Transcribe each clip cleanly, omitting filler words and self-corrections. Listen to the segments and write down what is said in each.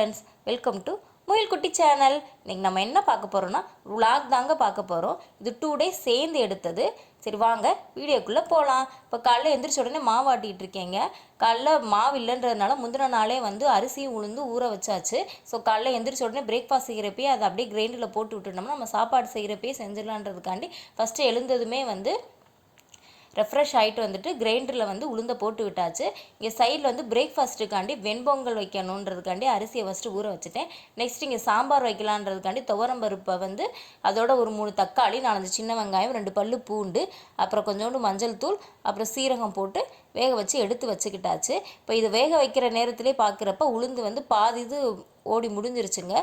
Friends, welcome to முயல் குட்டி channel. இன்றைக்கி நம்ம என்ன பார்க்க போகிறோன்னா விலாக் தாங்க பார்க்க போகிறோம். இது 2 days சேர்ந்து எடுத்தது. சரி வாங்க வீடியோக்குள்ளே போகலாம். இப்போ காலைல எந்திரிச்ச உடனே மாவு ஆட்டிகிட்டு இருக்கேங்க. காலைல மாவு இல்லைன்றதுனால முந்தின நாளே வந்து அரிசியும் உளுந்து ஊற வச்சாச்சு. ஸோ காலைல எந்திரிச்ச உடனே பிரேக்ஃபாஸ்ட் செய்கிறப்பே அதை அப்படியே கிரைண்டரில் போட்டு விட்டுட்டோம்னா நம்ம சாப்பாடு செய்கிறப்பே செஞ்சிடலான்றதுக்காண்டி ஃபஸ்ட்டு எழுந்ததுமே வந்து ரெஃப்ரெஷ் ஆகிட்டு வந்துட்டு கிரைண்டரில் வந்து உளுந்த போட்டு விட்டாச்சு. இங்கே சைடில் வந்து பிரேக்ஃபாஸ்ட்டுக்காண்டி வெண்பொங்கல் வைக்கணுன்றதுக்காண்டி அரிசியை ஃபஸ்ட்டு ஊற வச்சுட்டேன். நெக்ஸ்ட் இங்கே சாம்பார் வைக்கலான்றதுக்காண்டி துவரம்பருப்பை வந்து அதோட ஒரு 3 தக்காளி, 4 சின்ன வெங்காயம், 2 பல்லு பூண்டு, அப்புறம் கொஞ்சோண்டு மஞ்சள் தூள், அப்புறம் சீரகம் போட்டு வேக வச்சு எடுத்து வச்சுக்கிட்டாச்சு. இப்போ இது வேக வைக்கிற நேரத்திலே பார்க்குறப்ப உளுந்து வந்து பாதி இது ஓடி முடிஞ்சிருச்சுங்க.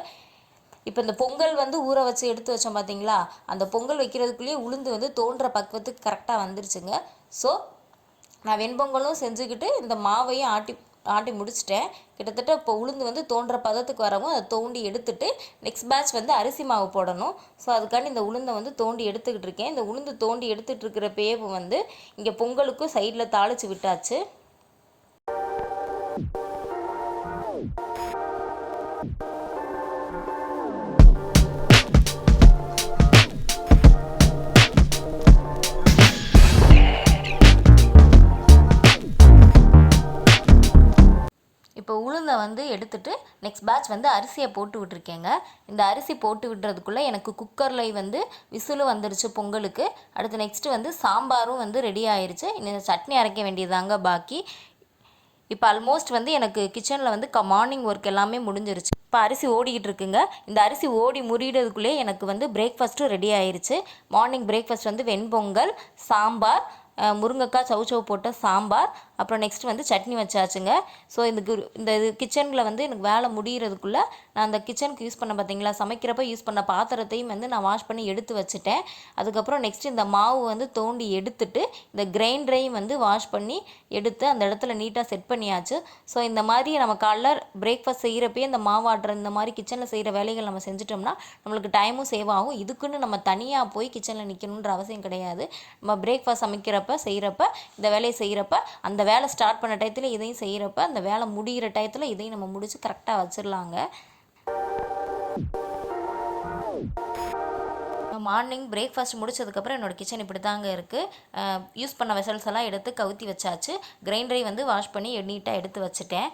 இப்போ இந்த பொங்கல் வந்து ஊற வச்சு எடுத்து வச்சோம் பார்த்தீங்களா, அந்த பொங்கல் வைக்கிறதுக்குள்ளேயே உளுந்து வந்து தோன்ற பக்குவத்துக்கு கரெக்டாக வந்துருச்சுங்க. ஸோ நான் வெண்பொங்கலும் செஞ்சுக்கிட்டு இந்த மாவையும் ஆட்டி முடிச்சிட்டேன். கிட்டத்தட்ட இப்போ உளுந்து வந்து தோன்ற பதத்துக்கு வரவும் அதை தோண்டி எடுத்துட்டு நெக்ஸ்ட் பேட்ச் வந்து அரிசி மாவு போடணும். ஸோ அதுக்காண்டி இந்த உளுந்தை வந்து தோண்டி எடுத்துக்கிட்டு இருக்கேன். இந்த உளுந்து தோண்டி எடுத்துகிட்டு இருக்கிற பேவு வந்து இங்கே பொங்கலுக்கும் சைடில் தாளித்து விட்டாச்சு. இப்போ உளுந்தை வந்து எடுத்துகிட்டு நெக்ஸ்ட் பேட்ச் வந்து அரிசியை போட்டு விட்டுருக்கேங்க. இந்த அரிசி போட்டு விடுறதுக்குள்ளே எனக்கு குக்கரில் வந்து விசிலு வந்துருச்சு பொங்கலுக்கு. அடுத்து நெக்ஸ்ட்டு வந்து சாம்பாரும் வந்து ரெடி ஆயிடுச்சு. இன்னும் சட்னி அரைக்க வேண்டியதாங்க பாக்கி. இப்போ ஆல்மோஸ்ட் வந்து எனக்கு கிச்சனில் வந்து மார்னிங் ஒர்க் எல்லாமே முடிஞ்சிருச்சு. இப்போ அரிசி ஓடிக்கிட்டு இருக்குங்க. இந்த அரிசி ஓடி முடிகிறதுக்குள்ளே எனக்கு வந்து பிரேக்ஃபாஸ்ட்டும் ரெடி ஆயிடுச்சு. மார்னிங் பிரேக்ஃபாஸ்ட் வந்து வெண்பொங்கல், சாம்பார், முருங்கைக்காய் சவுச்சவு போட்ட சாம்பார், அப்புறம் நெக்ஸ்ட் வந்து சட்னி வச்சாச்சுங்க. ஸோ இந்த கிச்சனில் வந்து எனக்கு வேலை முடிகிறதுக்குள்ளே நான் அந்த கிச்சனுக்கு யூஸ் பண்ண பார்த்தீங்களா, சமைக்கிறப்ப யூஸ் பண்ண பாத்திரத்தையும் வந்து நான் வாஷ் பண்ணி எடுத்து வச்சுட்டேன். அதுக்கப்புறம் நெக்ஸ்ட் இந்த மாவு வந்து தோண்டி எடுத்துட்டு இந்த கிரைண்டரையும் வந்து வாஷ் பண்ணி எடுத்து அந்த இடத்துல நீட்டாக செட் பண்ணியாச்சு. ஸோ இந்த மாதிரி நம்ம காலைல பிரேக்ஃபாஸ்ட் செய்கிறப்பே இந்த மாவு ஆட்டுற இந்த மாதிரி கிச்சனில் செய்கிற வேலைகள் நம்ம செஞ்சிட்டோம்னா நம்மளுக்கு டைமும் சேவ் ஆகும். இதுக்குன்னு நம்ம தனியாக போய் கிச்சனில் நிற்கணுன்ற அவசியம் கிடையாது. நம்ம பிரேக்ஃபாஸ்ட் சமைக்கிறப்ப செய்கிறப்ப இந்த வேலையை செய்கிறப்ப அந்த வேலை ஸ்டார்ட் பண்ண டயத்தில் இதையும் செய்கிறப்ப அந்த வேலை முடிகிற டயத்தில் இதையும் நம்ம முடித்து கரெக்டாக வச்சிடலாங்க. மார்னிங் பிரேக்ஃபாஸ்ட் முடிச்சதுக்கப்புறம் என்னோடய கிச்சன் இப்படி தாங்க இருக்குது. யூஸ் பண்ண வெசல்ஸ் எல்லாம் எடுத்து கவுத்தி வச்சாச்சு. கிரைண்டரை வந்து வாஷ் பண்ணி நீட்டாக எடுத்து வச்சுட்டேன்.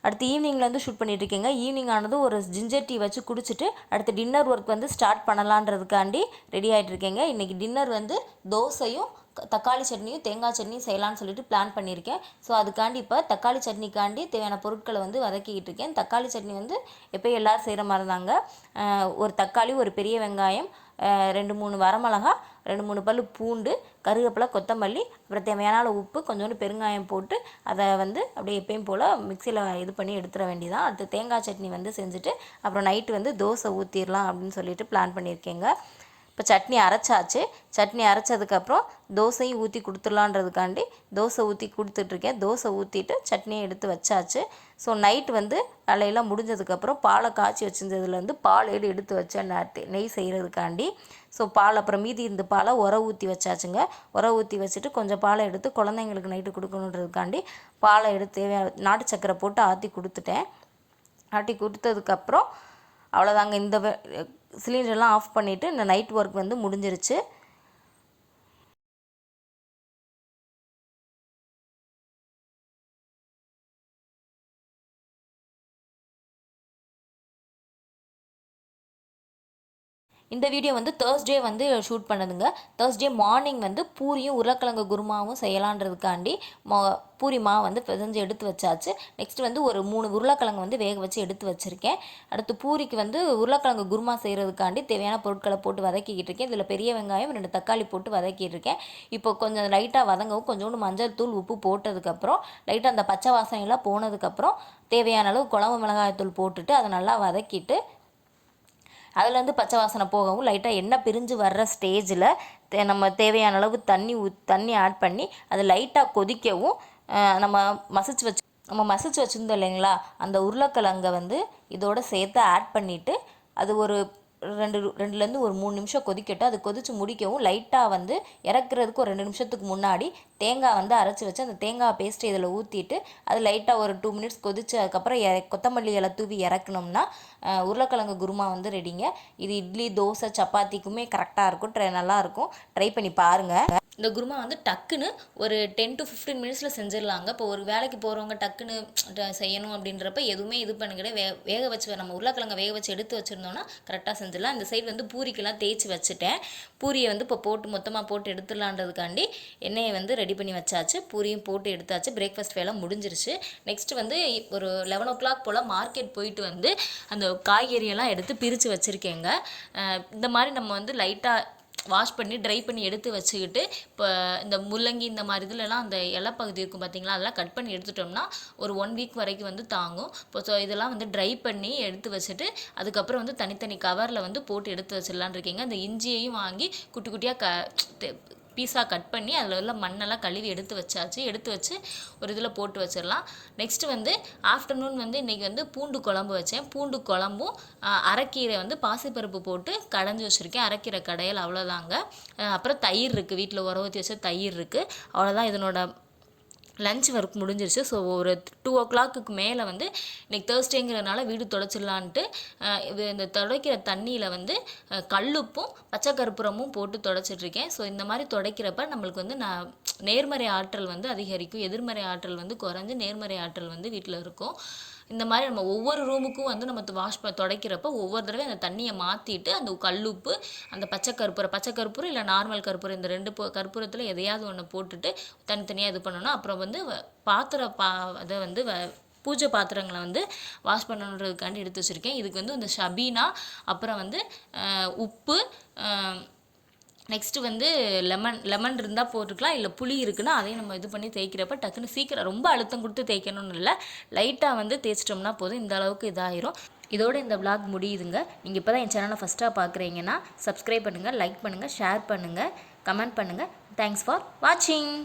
அடுத்து ஈவினிங்கில் வந்து ஷூட் பண்ணிகிட்ருக்கேங்க. ஈவினிங் ஆனது ஒரு ஜிஞ்சர் டீ வச்சு குடிச்சிட்டு அடுத்து டின்னர் ஒர்க் வந்து ஸ்டார்ட் பண்ணலான்றதுக்காண்டி ரெடி ஆகிட்ருக்கேங்க. இன்றைக்கி டின்னர் வந்து தோசையும் தக்காளி சட்னியும் தேங்காய் சட்னியும் செய்யலான்னு சொல்லிட்டு பிளான் பண்ணியிருக்கேன். ஸோ அதுக்காண்டி இப்போ தக்காளி சட்னிக்காண்டி தேவையான பொருட்களை வந்து வதக்கிக்கிட்டு இருக்கேன். தக்காளி சட்னி வந்து எப்போயும் எல்லோரும் செய்கிற மாதிரி தாங்க. ஒரு தக்காளி, ஒரு பெரிய வெங்காயம், 2-3 வரமிளகா, 2-3 பல்லு பூண்டு, கருவேப்பிலை, கொத்தமல்லி, அப்புறம் தேவையான உப்பு, கொஞ்சோண்டு பெருங்காயம் போட்டு அதை வந்து அப்படியே எப்பயும் போல் மிக்சியில் இது பண்ணி எடுத்துட வேண்டியதான். அடுத்து தேங்காய் சட்னி வந்து செஞ்சுட்டு அப்புறம் நைட்டு வந்து தோசை ஊற்றிடலாம் அப்படின்னு சொல்லிட்டு பிளான் பண்ணியிருக்கேங்க. இப்போ சட்னி அரைச்சாச்சு. சட்னி அரைச்சதுக்கப்புறம் தோசையும் ஊற்றி கொடுத்துடலான்றதுக்காண்டி தோசை ஊற்றி கொடுத்துட்ருக்கேன். தோசை ஊற்றிட்டு சட்னியை எடுத்து வச்சாச்சு. ஸோ நைட் வந்து வேலையெல்லாம் முடிஞ்சதுக்கப்புறம் பாலை காய்ச்சி வச்சுருந்ததுலேருந்து பால் எடுத்து வச்சேன் நெய் செய்கிறதுக்காண்டி. ஸோ பால் அப்புறம் மீதி இருந்த பாலை ஊற்றி வச்சாச்சுங்க. ஊற்றி வச்சுட்டு கொஞ்சம் பாலை எடுத்து குழந்தைங்களுக்கு நைட்டு கொடுக்கணுன்றதுக்காண்டி பாலை எடுத்து நாட்டு சக்கரை போட்டு ஆற்றி கொடுத்துட்டேன். ஆட்டி கொடுத்ததுக்கப்புறம் அவ்வளோதாங்க. இந்த சிலிண்டர்லாம் ஆஃப் பண்ணிவிட்டு இந்த நைட் ஒர்க் வந்து முடிஞ்சிருச்சு. இந்த வீடியோ வந்து தேர்ஸ்டே வந்து ஷூட் பண்ணதுங்க. தேர்ஸ்டே மார்னிங் வந்து பூரியும் உருளைக்கிழங்கு குருமாவும் செய்யலான்றதுக்காண்டி பூரி மாவு வந்து பிசைஞ்சு எடுத்து வச்சாச்சு. நெக்ஸ்ட் வந்து ஒரு 3 உருளைக்கிழங்கு வந்து வேக வச்சு எடுத்து வச்சுருக்கேன். அடுத்து பூரிக்கு வந்து உருளைக்கிழங்கு குருமா செய்கிறதுக்காண்டி தேவையான பொருட்களை போட்டு வதக்கிக்கிட்டு இருக்கேன். இதில் பெரிய வெங்காயம், 2 தக்காளி போட்டு வதக்கிட்டு இருக்கேன். இப்போ கொஞ்சம் லைட்டாக வதங்கவும் கொஞ்சோண்டு மஞ்சள் தூள், உப்பு போட்டதுக்கப்புறம் லைட்டாக அந்த பச்சை வாசனையெல்லாம் போனதுக்கப்புறம் தேவையான அளவு குழம்பு மிளகாய்த்தூள் போட்டுட்டு அதை நல்லா வதக்கிட்டு அதுலேருந்து பச்சை வாசனை போகவும் லைட்டாக எண்ணெய் பிரிஞ்சு வர்ற ஸ்டேஜில் நம்ம தேவையான அளவு தண்ணி ஆட் பண்ணி அது லைட்டாக கொதிக்கவும் நம்ம மசிச்சு வச்சுருந்தோம் இல்லைங்களா, அந்த உருளைக்கிழங்கை வந்து இதோடு சேர்த்து ஆட் பண்ணிவிட்டு அது ஒரு ரெண்டுலேருந்து ஒரு 3 நிமிஷம் கொதிக்கட்டும். அது கொதித்து முடிக்கவும் லைட்டாக வந்து இறக்குறதுக்கு ஒரு 2 நிமிஷத்துக்கு முன்னாடி தேங்காய் வந்து அரைச்சி வச்சு அந்த தேங்காய் பேஸ்ட்டு இதில் ஊற்றிட்டு அது லைட்டாக ஒரு 2 மினிட்ஸ் கொதிச்சு அதுக்கப்புறம் கொத்தமல்லி இலை தூவி இறக்கணும்னா உருளைக்கிழங்கு குருமா வந்து ரெடிங்க. இது இட்லி, தோசை, சப்பாத்திக்குமே கரெக்டாக இருக்கும். நல்லாயிருக்கும். ட்ரை பண்ணி பாருங்கள். இந்த குருமா வந்து டக்குன்னு ஒரு 10 to 15 மினிட்ஸில் செஞ்சிடலாங்க. இப்போ ஒரு வேலைக்கு போகிறவங்க டக்குன்னு செய்யணும் அப்படின்றப்ப எதுவுமே இது பண்ணிக்கிட்டே வேக வச்சு நம்ம உருளைக்கிழங்க வேக வச்சு எடுத்து வச்சுருந்தோன்னா கரெக்டாக செஞ்சிடலாம். இந்த சைடு வந்து பூரிக்கெல்லாம் தேய்ச்சி வச்சுட்டேன். பூரியை வந்து இப்போ மொத்தமாக போட்டு எடுத்துடலான்றதுக்காண்டி எண்ணெயை வந்து ரெடி பண்ணி வச்சாச்சு. பூரியும் போட்டு எடுத்தாச்சு. பிரேக்ஃபாஸ்ட் வேலை முடிஞ்சிருச்சு. நெக்ஸ்ட்டு வந்து ஒரு 11 o'clock போல் மார்க்கெட் போயிட்டு வந்து அந்த காய்கறியெல்லாம் எடுத்து பிரித்து வச்சுருக்கேங்க. இந்த மாதிரி நம்ம வந்து லைட்டாக வாஷ் பண்ணி ட்ரை பண்ணி எடுத்து வச்சுக்கிட்டு இப்போ இந்த முள்ளங்கி இந்த மாதிரி இதுலலாம் அந்த இலைப்பகுதி இருக்கும் பார்த்திங்களா, அதெல்லாம் கட் பண்ணி எடுத்துட்டோம்னா ஒரு 1 week வரைக்கும் வந்து தாங்கும். இப்போ இதெல்லாம் வந்து ட்ரை பண்ணி எடுத்து வச்சுட்டு அதுக்கப்புறம் வந்து தனித்தனி கவரில் வந்து போட்டு எடுத்து வச்சிடலான் இருக்கீங்க. அந்த இஞ்சியையும் வாங்கி குட்டி குட்டியாக பீஸாக கட் பண்ணி அதில் உள்ள மண்ணெல்லாம் கழுவி எடுத்து வச்சாச்சு. எடுத்து வச்சு ஒரு இதில் போட்டு வச்சிடலாம். நெக்ஸ்ட்டு வந்து ஆஃப்டர்நூன் வந்து இன்றைக்கி வந்து பூண்டு குழம்பு வச்சேன். பூண்டு குழம்பும் அரைக்கீரை வந்து பாசிப்பருப்பு போட்டு கடைஞ்சி வச்சுருக்கேன். அரைக்கீரை கடையில் அவ்வளோதாங்க. அப்புறம் தயிர் இருக்குது, வீட்டில் உர ஊற்றி வச்ச தயிர் இருக்குது. அவ்வளோதான் இதனோட லஞ்ச் ஒர்க் முடிஞ்சிருச்சு. ஸோ ஒரு 2 o'clock மேலே வந்து இன்றைக்கி தேர்ஸ்டேங்கிறதுனால வீடு துடைச்சிடலான்ட்டு இந்த துடைக்கிற தண்ணியில் வந்து கல்லுப்பும் பச்சை கற்பூரமும் போட்டு துடைச்சிட்ருக்கேன். ஸோ இந்த மாதிரி துடைக்கிறப்ப நம்மளுக்கு வந்து நேர்மறை ஆற்றல் வந்து அதிகரிக்கும், எதிர்மறை ஆற்றல் வந்து குறைஞ்சி நேர்மறை ஆற்றல் வந்து வீட்டில் இருக்கும். இந்த மாதிரி நம்ம ஒவ்வொரு ரூமுக்கும் வந்து நம்ம துடைக்கிறப்ப ஒவ்வொரு தடவை அந்த தண்ணியை மாற்றிட்டு அந்த கல்லுப்பு, அந்த பச்சை கற்பூரம் இல்லை நார்மல் கற்பூரம், இந்த 2 கற்பூரத்தில் எதையாவது ஒன்று போட்டுட்டு தனித்தனியாக இது பண்ணணும். அப்புறம் வந்து அதை வந்து பூஜை பாத்திரங்களை வந்து வாஷ் பண்ணணுன்றதுக்காண்டி எடுத்து வச்சுருக்கேன். இதுக்கு வந்து இந்த ஷபீனா, அப்புறம் வந்து உப்பு, நெக்ஸ்ட்டு வந்து லெமன் இருந்தால் போட்டுக்கலாம், இல்லை புளி இருக்குன்னா அதையும் நம்ம இது பண்ணி தேய்க்கிறப்ப டக்குன்னு சீக்கிரம் ரொம்ப அழுத்தம் கொடுத்து தேய்க்கணும்னு இல்லை, லைட்டாக வந்து தேய்ச்சிட்டோம்னா போதும். இந்த அளவுக்கு இதாயிரும். இதோடு இந்த விளாக் முடியுதுங்க. நீங்கள் இப்போ தான் என் சேனலை ஃபஸ்ட்டாக பார்க்குறீங்கன்னா சப்ஸ்கிரைப் பண்ணுங்கள், லைக் பண்ணுங்கள், ஷேர் பண்ணுங்கள், கமெண்ட் பண்ணுங்கள். தேங்க்ஸ் ஃபார் வாட்சிங்.